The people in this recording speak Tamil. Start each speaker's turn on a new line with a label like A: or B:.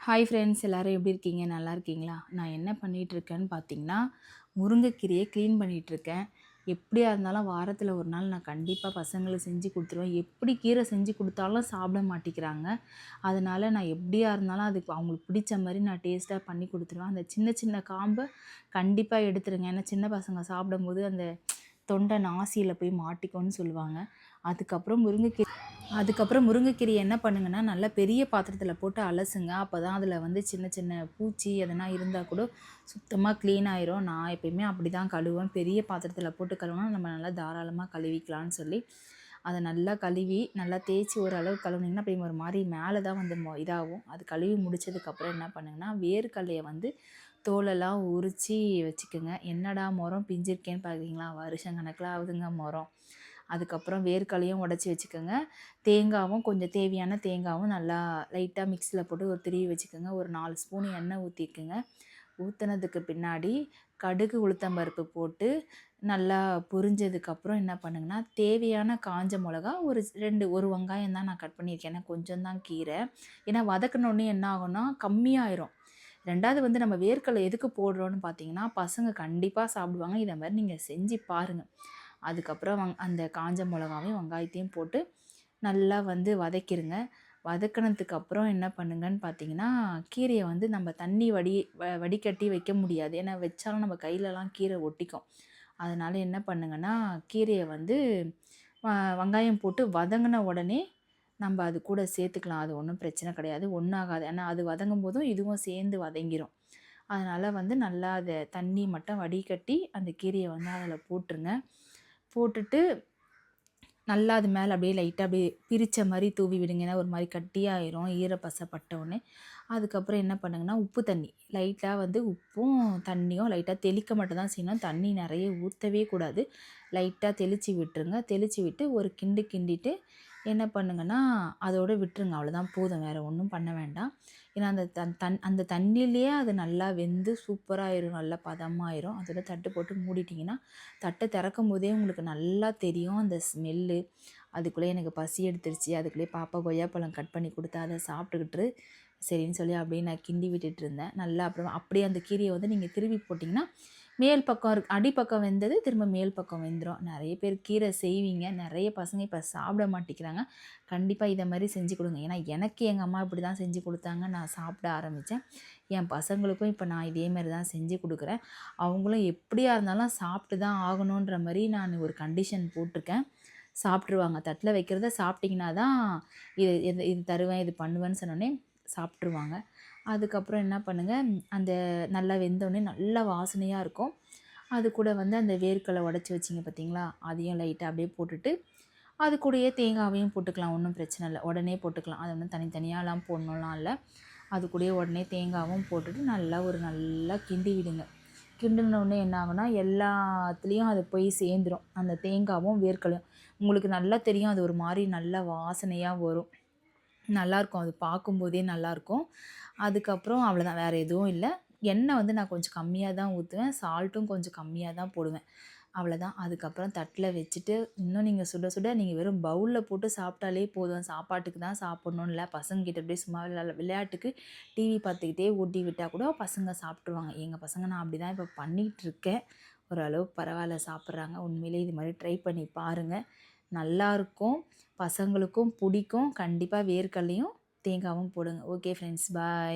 A: ஹாய் ஃப்ரெண்ட்ஸ், எல்லோரும் எப்படி இருக்கீங்க? நல்லா இருக்கீங்களா? நான் என்ன பண்ணிகிட்ருக்கேன்னு பார்த்தீங்கன்னா, முருங்கைக்கீரையை க்ளீன் பண்ணிகிட்ருக்கேன். எப்படியா இருந்தாலும் வாரத்தில் ஒரு நாள் நான் கண்டிப்பாக பசங்களுக்கு செஞ்சு கொடுத்துருவேன். எப்படி கீரை செஞ்சு கொடுத்தாலும் சாப்பிட மாட்டேங்கிறாங்க. அதனால் நான் எப்படியா இருந்தாலும் அதுக்கு அவங்களுக்கு பிடிச்ச மாதிரி நான் டேஸ்ட்டாக பண்ணி கொடுத்துருவேன். அந்த சின்ன சின்ன காம்பை கண்டிப்பாக எடுத்துருங்க. ஏன்னா சின்ன பசங்க சாப்பிடும்போது அந்த தொண்டை நாசியில் போய் மாட்டிக்கும்னு சொல்லுவாங்க. அதுக்கப்புறம் முருங்கைக்கீரையை என்ன பண்ணுங்கன்னா, நல்லா பெரிய பாத்திரத்தில் போட்டு அலசுங்க. அப்போ தான் அதில் வந்து சின்ன சின்ன பூச்சி எதனா இருந்தால் கூட சுத்தமாக க்ளீன் ஆயிரும். நான் எப்பயுமே அப்படி தான் கழுவுவேன். பெரிய பாத்திரத்தில் போட்டு கழுவுனா நம்ம நல்லா தாராளமாக கழுவிக்கலான்னு சொல்லி அதை நல்லா கழுவி நல்லா தேய்ச்சி ஓரளவு கழுவுனீங்கன்னா அப்படி ஒரு மாதிரி மேலே தான் வந்து இதாகும். அது கழுவி முடித்ததுக்கப்புறம் என்ன பண்ணுங்கன்னா, வேர்க்கடலையை வந்து தோலெல்லாம் உரித்து வச்சுக்கோங்க. என்னடா முறம் பிஞ்சிருக்கேன்னு பார்க்குறீங்களா? வருஷக்கணக்கில் ஆகுதுங்க முறம். அதுக்கப்புறம் வேர்க்கடலையும் உடச்சி வச்சுக்கோங்க. தேங்காவும் கொஞ்சம் தேவையான தேங்காவும் நல்லா லைட்டாக மிக்ஸியில் போட்டு ஒரு திருவி வச்சுக்கோங்க. ஒரு 4 ஸ்பூன் எண்ணெய் ஊற்றிக்குங்க. ஊற்றுனதுக்கு பின்னாடி கடுகு உளுத்தம்பருப்பு போட்டு நல்லா பொரிஞ்சதுக்கப்புறம் என்ன பண்ணுங்கன்னா, தேவையான காஞ்ச மிளகா ஒரு வெங்காயம் தான் நான் கட் பண்ணியிருக்கேன். ஏன்னா கொஞ்சம் தான் கீரை. ஏன்னா வதக்குனோடனே என்ன ஆகும்னா கம்மியாயிரும். 2வது வந்து நம்ம வேர்க்கடலை எதுக்கு போடுறோன்னு பார்த்தீங்கன்னா, பசங்க கண்டிப்பாக சாப்பிடுவாங்க. இதை மாதிரி நீங்கள் செஞ்சு பாருங்கள். அதுக்கப்புறம் அந்த காஞ்ச மிளகாவையும் வெங்காயத்தையும் போட்டு நல்லா வந்து வதக்கிடுங்க. வதக்கினதுக்கப்புறம் என்ன பண்ணுங்கன்னு பார்த்தீங்கன்னா, கீரையை வந்து நம்ம தண்ணி வடிகட்டி வைக்க முடியாது. ஏன்னா வச்சாலும் நம்ம கையிலலாம் கீரை ஒட்டிக்கும். அதனால் என்ன பண்ணுங்கன்னா, கீரையை வந்து வெங்காயம் போட்டு வதங்கின உடனே நம்ம அது கூட சேர்த்துக்கலாம். அது ஒன்றும் பிரச்சனை கிடையாது. ஒன்றாகாது. ஏன்னா அது வதங்கும் போதும் இதுவும் சேர்ந்து வதங்கிரும். அதனால் வந்து நல்லா அதை தண்ணி மட்டும் வடிகட்டி அந்த கீரையை வந்து அதில் போட்டுருங்க. போட்டுட்டு நல்லா அது மேலே அப்படியே லைட்டாக அப்படியே பிரித்த மாதிரி தூவி விடுங்க. ஏன்னா ஒரு மாதிரி கட்டியாயிரும் ஈரப்பசை பட்டவுடனே. அதுக்கப்புறம் என்ன பண்ணுங்கன்னா, உப்பு தண்ணி லைட்டாக வந்து உப்பும் தண்ணியும் லைட்டாக தெளிக்க மட்டும் தான் செய்யணும். தண்ணி நிறைய ஊற்றவே கூடாது. லைட்டாக தெளித்து விட்டுருங்க. தெளித்து விட்டு ஒரு கிண்டிட்டு என்ன பண்ணுங்கன்னா, அதோடு விட்டுருங்க. அவ்வளோதான் போதும். வேறு ஒன்றும் பண்ண வேண்டாம். ஏன்னா அந்த தண்ணியிலேயே அது நல்லா வெந்து சூப்பராகிடும். நல்லா பதமாயிரும். அதோட தட்டு போட்டு மூடிட்டிங்கன்னா, தட்டை திறக்கும் போதே உங்களுக்கு நல்லா தெரியும் அந்த ஸ்மெல்லு. அதுக்குள்ளே எனக்கு பசி எடுத்துருச்சு. அதுக்குள்ளேயே பாப்பா கொய்யாப்பழம் கட் பண்ணி கொடுத்தா அதை சாப்பிட்டுக்கிட்டு சரின்னு சொல்லி அப்படியே நான் கிண்டி விட்டுட்டு இருந்தேன். நல்லா அப்புறம் அப்படியே அந்த கீரையை வந்து நீங்கள் திருவி போட்டிங்கன்னா, மேல் பக்கம் அடிப்பக்கம் வெந்தது திரும்ப மேல் பக்கம் வெந்துடும். நிறைய பேர் கீரை செய்வீங்க. நிறைய பசங்க இப்போ சாப்பிட மாட்டேங்கிறாங்க. கண்டிப்பாக இதை மாதிரி செஞ்சு கொடுங்க. ஏன்னா எனக்கு எங்கள் அம்மா இப்படி தான் செஞ்சு கொடுத்தாங்க. நான் சாப்பிட ஆரம்பித்தேன். என் பசங்களுக்கும் இப்போ நான் இதே மாதிரி தான் செஞ்சு கொடுக்குறேன். அவங்களும் எப்படியா இருந்தாலும் சாப்பிட்டு தான் ஆகணுன்ற மாதிரி நான் ஒரு கண்டிஷன் போட்டிருக்கேன். சாப்பிட்ருவாங்க. தட்டில் வைக்கிறத சாப்பிட்டிங்கன்னா தான் இது தருவேன், இது பண்ணுவேன்னு சொன்னோடனே சாப்பிட்ருவாங்க. அதுக்கப்புறம் என்ன பண்ணுங்கள், அந்த நல்லா வெந்தோடனே நல்லா வாசனையாக இருக்கும். அது கூட வந்து அந்த வேர்க்கடலை உடச்சி வச்சிங்க பார்த்தீங்களா, அதையும் லைட்டாக அப்படியே போட்டுட்டு அது கூடயே தேங்காவையும் போட்டுக்கலாம். ஒன்றும் பிரச்சனை இல்லை. உடனே போட்டுக்கலாம். அது ஒன்றும் தனித்தனியாலாம் போடணும்லாம் இல்லை. அது கூடயே உடனே தேங்காவும் போட்டுட்டு நல்லா கிண்டி விடுங்க. கிண்டினோடனே என்ன ஆகும்னா, எல்லாத்துலேயும் அது போய் சேர்ந்துரும். அந்த தேங்காவும் வேர்க்கடலையும் உங்களுக்கு நல்லா தெரியும். அது ஒரு மாதிரி நல்ல வாசனையாக வரும். நல்லாயிருக்கும். அது பார்க்கும்போதே நல்லாயிருக்கும். அதுக்கப்புறம் அவ்வளோதான். வேறு எதுவும் இல்லை. எண்ணெய் வந்து நான் கொஞ்சம் கம்மியாக தான் ஊற்றுவேன். சால்ட்டும் கொஞ்சம் கம்மியாக தான் போடுவேன். அவ்வளோதான். அதுக்கப்புறம் தட்டில் வச்சுட்டு இன்னும் நீங்கள் சுட சுட நீங்கள் வெறும் பவுலில் போட்டு சாப்பிட்டாலே போதும். சாப்பாட்டுக்கு தான் சாப்பிட்ணுன்னு இல்லை. பசங்கக்கிட்ட அப்படியே சும்மா விளையாட்டுக்கு டிவி பார்த்துக்கிட்டே ஊட்டி விட்டால் கூட பசங்க சாப்பிட்ருவாங்க. எங்கள் பசங்க நான் அப்படி தான் இப்போ பண்ணிகிட்ருக்கேன். ஓரளவுக்கு பரவாயில்ல, சாப்பிட்றாங்க. உண்மையிலே இது மாதிரி ட்ரை பண்ணி பாருங்கள். நல்லாயிருக்கும். பசங்களுக்கும் பிடிக்கும். கண்டிப்பாக வேர்க்கடலையும் தேங்காவும் போடுங்க. ஓகே ஃப்ரெண்ட்ஸ், பாய்.